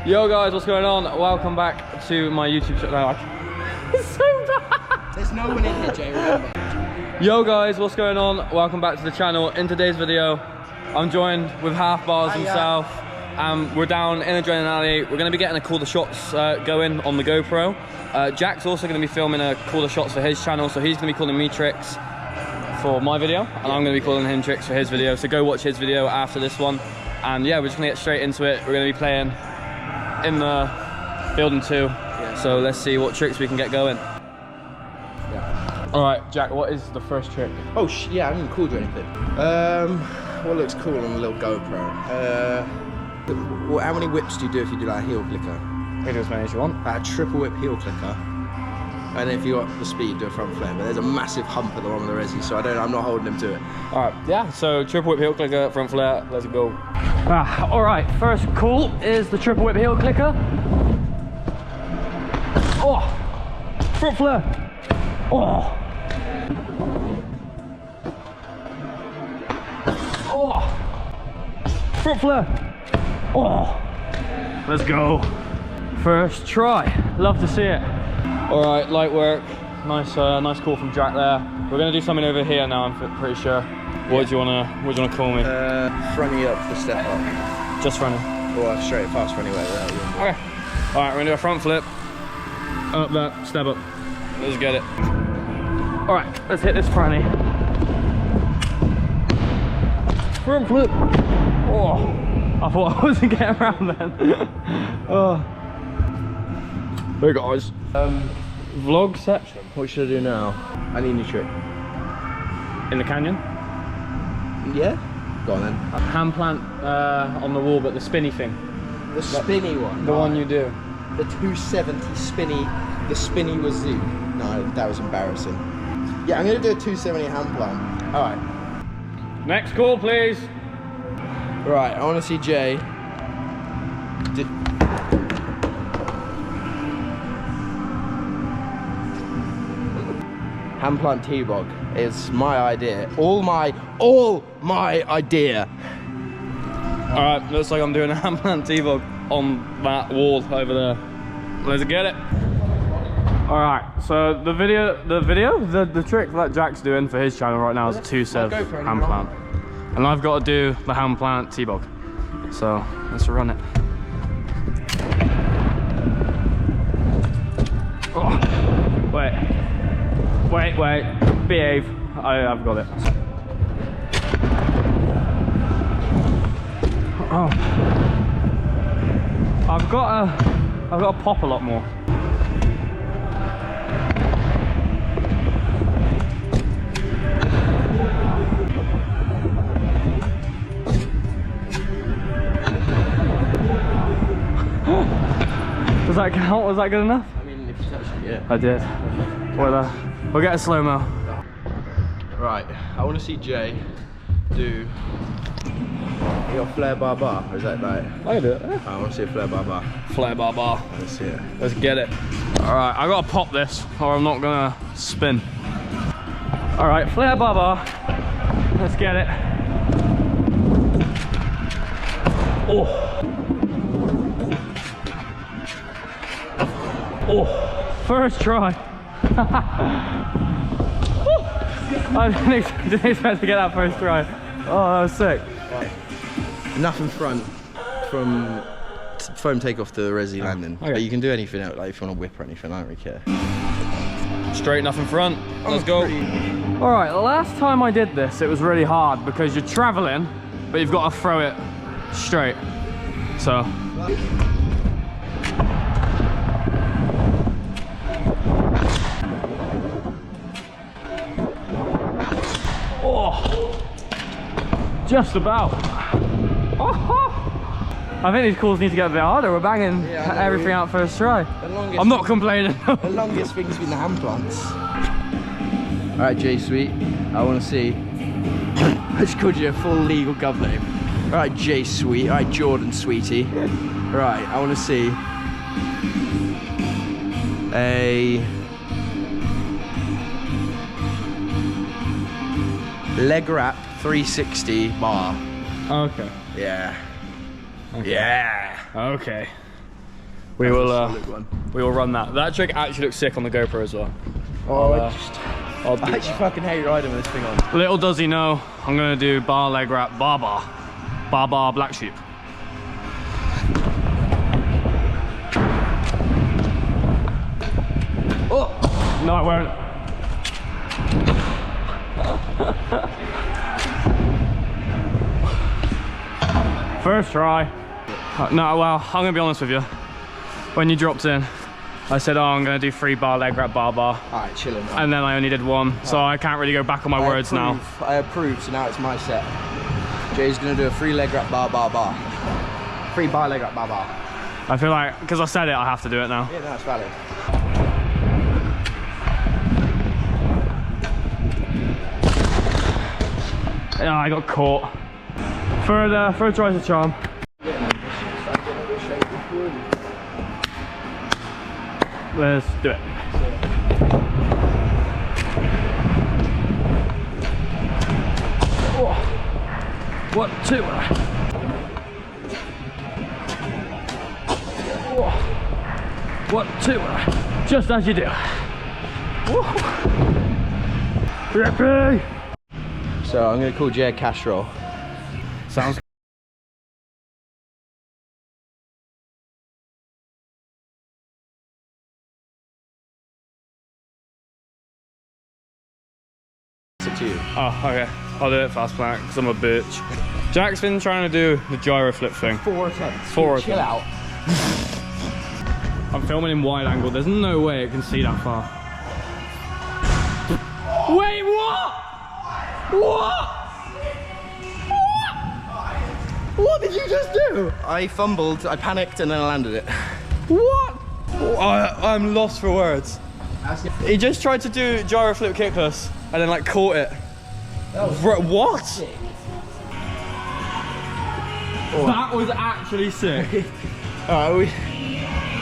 Yo guys, what's going on? Welcome back to my YouTube channel. It's so bad. There's no one in here, Jay, remember. Yo guys, what's going on? Welcome back to the channel. In today's video, I'm joined with Halfbarz himself. We're down in a draining alley. We're going to be getting a call the shots going on the GoPro. Jack's also going to be filming a call the shots for his channel, so he's going to be calling me tricks for my video, and I'm going to be calling him tricks for his video. So go watch his video after this one. And yeah, we're just going to get straight into it. We're going to be playing in the building 2. Yeah. So let's see what tricks we can get going. Yeah. All right, Jack, what is the first trick? Oh, yeah, I haven't even called you anything. What looks cool on a little GoPro? Well, how many whips do you do if you do like a heel clicker? You can do as many as you want. A triple whip heel clicker. And if you got the speed, do a front flip. But there's a massive hump at the bottom of the resi, so I'm not holding him to it. All right, yeah, so triple whip heel clicker, front flare, let's go. All right, first call is the triple whip heel clicker. Oh, front flare. Oh. Oh. Front flare. Oh. Let's go. First try, love to see it. All right, light work. Nice call from Jack there. We're gonna do something over here now. I'm pretty sure. What do you wanna call me? Fronty up the step up. Just fronty. Or straight fast fronty way. Okay. All right, we're gonna do a front flip. Up that, step up. Let's get it. All right, let's hit this fronty. Front flip. Oh, I thought I wasn't getting around then. Oh. Hey guys. Vlog section. What should I do now? I need a new trick. In the canyon? Yeah? Go on then. Hand plant on the wall, but the spinny thing. The spinny one? The one you do. The 270 spinny, the spinny wazoo. No, that was embarrassing. Yeah, I'm going to do a 270 hand plant. Alright. Next call, please. Right, I want to see Jay. Hand plant T-bog is my idea. All my idea. All right, looks like I'm doing a hand plant T-bog on that wall over there. Let's get it. All right, so the trick that Jack's doing for his channel right now is a 2-7 hand plant, and I've got to do the hand plant T-bog. So let's run it. Oh, wait. Wait, behave. I've got it. Oh, I've got to pop a lot more. Does that count? Was that good enough? I mean, if you touch it, yeah. I did. We'll get a slow-mo. Right, I want to see Jay do your flare bar bar, or is that right? I can do it. Yeah. I want to see a flare bar bar. Flare bar bar. Let's see it. Let's get it. All right, I gotta pop this or I'm not gonna spin. All right, flare bar bar. Let's get it. Oh. Oh, first try. I didn't expect to get that first try. Oh, that was sick. Right. Enough in front from foam takeoff to the resi landing. Okay. But you can do anything else, like if you want to whip or anything, I don't really care. Straight enough in front. Let's go. All right, last time I did this, it was really hard because you're traveling, but you've got to throw it straight. So. Oh, just about. Oh, I think these calls need to get a bit harder. We're banging everything out first try. I'm not complaining. The longest thing's been the hand plants. All right, J Sweet, I want to see. I just called you a full legal gov name. All right, J Sweet. All right, Jordan Sweetie. Right, I want to see a leg wrap 360 bar. Okay. Yeah. Okay. Yeah. Okay. we will run that. That trick actually looks sick on the GoPro as well. Oh, I actually fucking hate riding with this thing on. Little does he know, I'm gonna do bar leg wrap, bar black sheep. Oh no, I won't. First try. No, well, I'm gonna be honest with you. When you dropped in, I said, oh, I'm gonna do 3 bar leg wrap bar. Alright, chilling. And then I only did 1, so I can't really go back on my words now. I approve, so now it's my set. Jay's gonna do a 3 leg wrap bar. 3 bar leg wrap bar. I feel like, because I said it, I have to do it now. Yeah, no, it's valid. Yeah, I got caught. Third try's a charm. Let's do it. Oh. 1, 2. Oh. 1, 2. Just as you do. Rippy. So I'm gonna call Jay a casserole. Sounds to you. Oh, okay. I'll do it fast plan because I'm a bitch. Jack's been trying to do the gyro flip thing. 4 attempts. 4 Chill attempts. out. I'm filming in wide angle. There's no way it can see that far. Wait, what? What? What did you just do? I fumbled, I panicked, and then I landed it. What? I'm lost for words. He just tried to do gyro flip kickless and then like caught it. What? Sick. That was actually sick. Alright,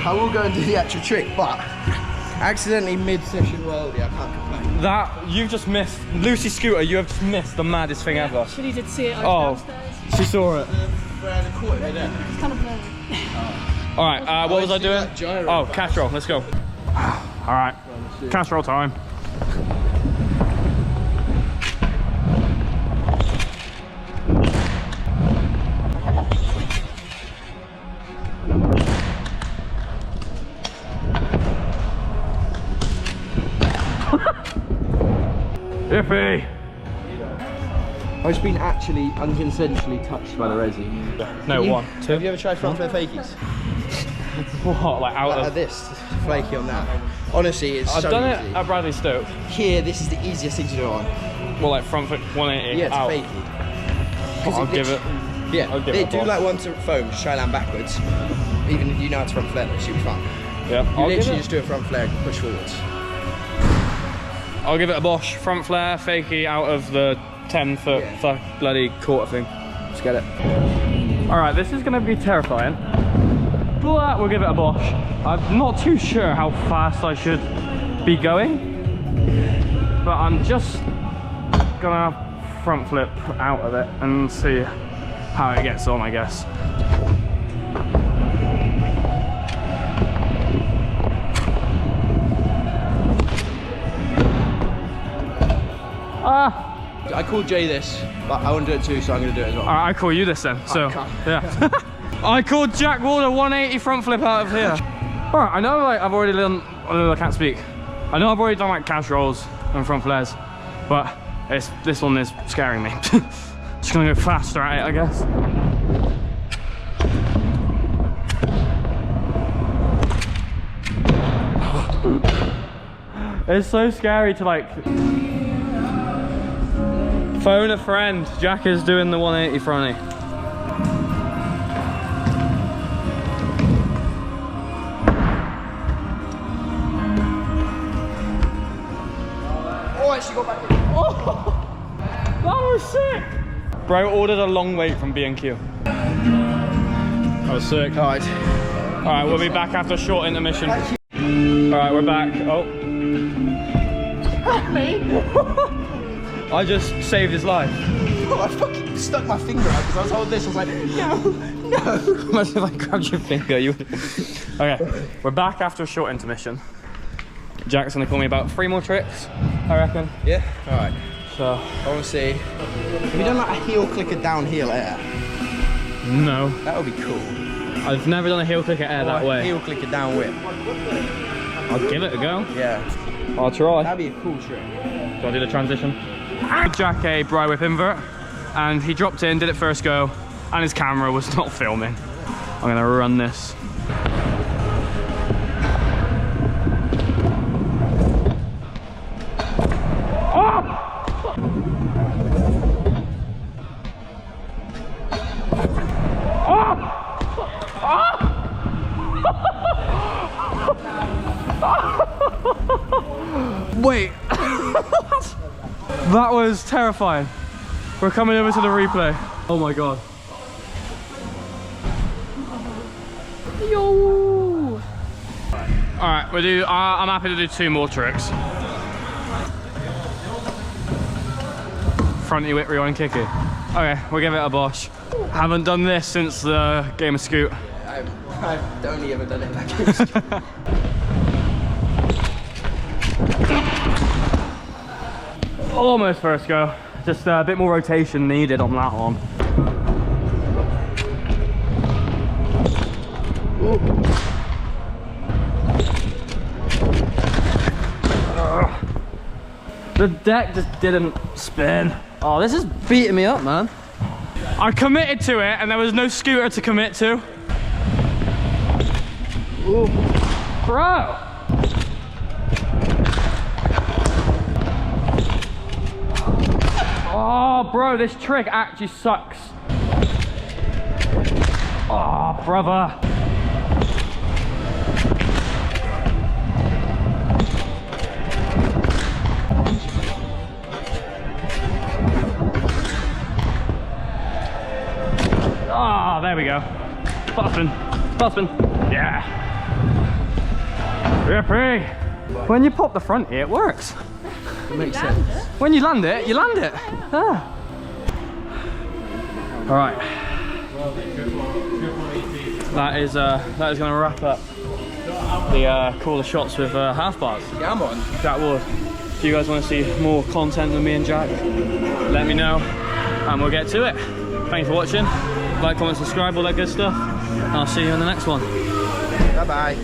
I will go and do the actual trick, but accidentally mid-session worldie, I can't complain. That, you've just missed. Lucy Scooter, you have just missed the maddest thing ever. Chilli did see it. I was downstairs. She saw it. Where I caught it there. It's kind of blurry. Alright, what was I doing? Oh, casserole, let's go. Alright, casserole time. Yippee! I've just been actually unconsensually touched by the resi. No, 1, 2. Have you ever tried front flare fakies? What, like out of this, flaky on that. Honestly, it's I've so done easy. it at Bradley Stoke. Here, this is the easiest thing to do on. Well, like front foot 180 Yeah, it's out. fakey. I'll give it. Yeah, I'll give they it a do boss. like one to foam, just try land backwards. Even if you know it's front flare, it should be fun. Yeah, You I'll give literally it. just do a front flare and push forwards. I'll give it a Bosch front flare, fakie out of the 10-foot bloody quarter thing. Let's get it. All right, this is gonna be terrifying, but we'll give it a Bosch. I'm not too sure how fast I should be going, but I'm just gonna front flip out of it and see how it gets on, I guess. I called Jay this, but I want to do it too, so I'm going to do it as well. All right, I call you this then. So, yeah. I called Jack Walder 180 front flip out of here. All right, I know like I've already done, I can't speak. I know I've already done like cash rolls and front flares, but this one is scaring me. Just gonna go faster at it, I guess. It's so scary to like phone a friend. Jack is doing the 180 fronty. Oh, I actually got back in. Oh, that was sick. Bro ordered a long wait from B&Q. That was sick. All right. All right, we'll be back after a short intermission. All right, we're back. Oh. Help me! I just saved his life. Oh, I fucking stuck my finger out because I was holding this. I was like, no, No. Imagine if I grabbed your finger, you would. Okay, we're back after a short intermission. Jack's gonna call me about 3 more tricks, I reckon. Yeah? Alright. So, I want to see. Have you done like a heel clicker down heel air? no. That would be cool. I've never done a heel clicker air that way. Heel clicker down whip. I'll give it a go. Yeah. I'll try. That'd be a cool trick. So I'll do the transition. Jack a bri whip invert, and he dropped in, did it first go, and his camera was not filming. I'm gonna run this. Wait. That was terrifying. We're coming over to the replay. Oh my god. Yo! Alright, we'll do. I'm happy to do 2 more tricks. Fronty, whip, rewind, kicky. Okay, we'll give it a bosh. Haven't done this since the game of Scoot. I've only ever done it like this. Almost first go. Just a bit more rotation needed on that one. The deck just didn't spin. Oh, this is beating me up, man. I committed to it and there was no scooter to commit to. Ooh. Bro! Oh, bro, this trick actually sucks. Oh, brother. Ah, there we go. Bustin', bustin'. Yeah. Yippee. When you pop the front here, it works. It makes sense. When you land it, you land it. Ah. All right. That is going to wrap up the cooler shots with Halfbarz. Yeah, I'm on. Jack Ward. If you guys want to see more content with me and Jack, let me know, and we'll get to it. Thanks for watching. Like, comment, subscribe, all that good stuff. And I'll see you in the next one. Bye bye.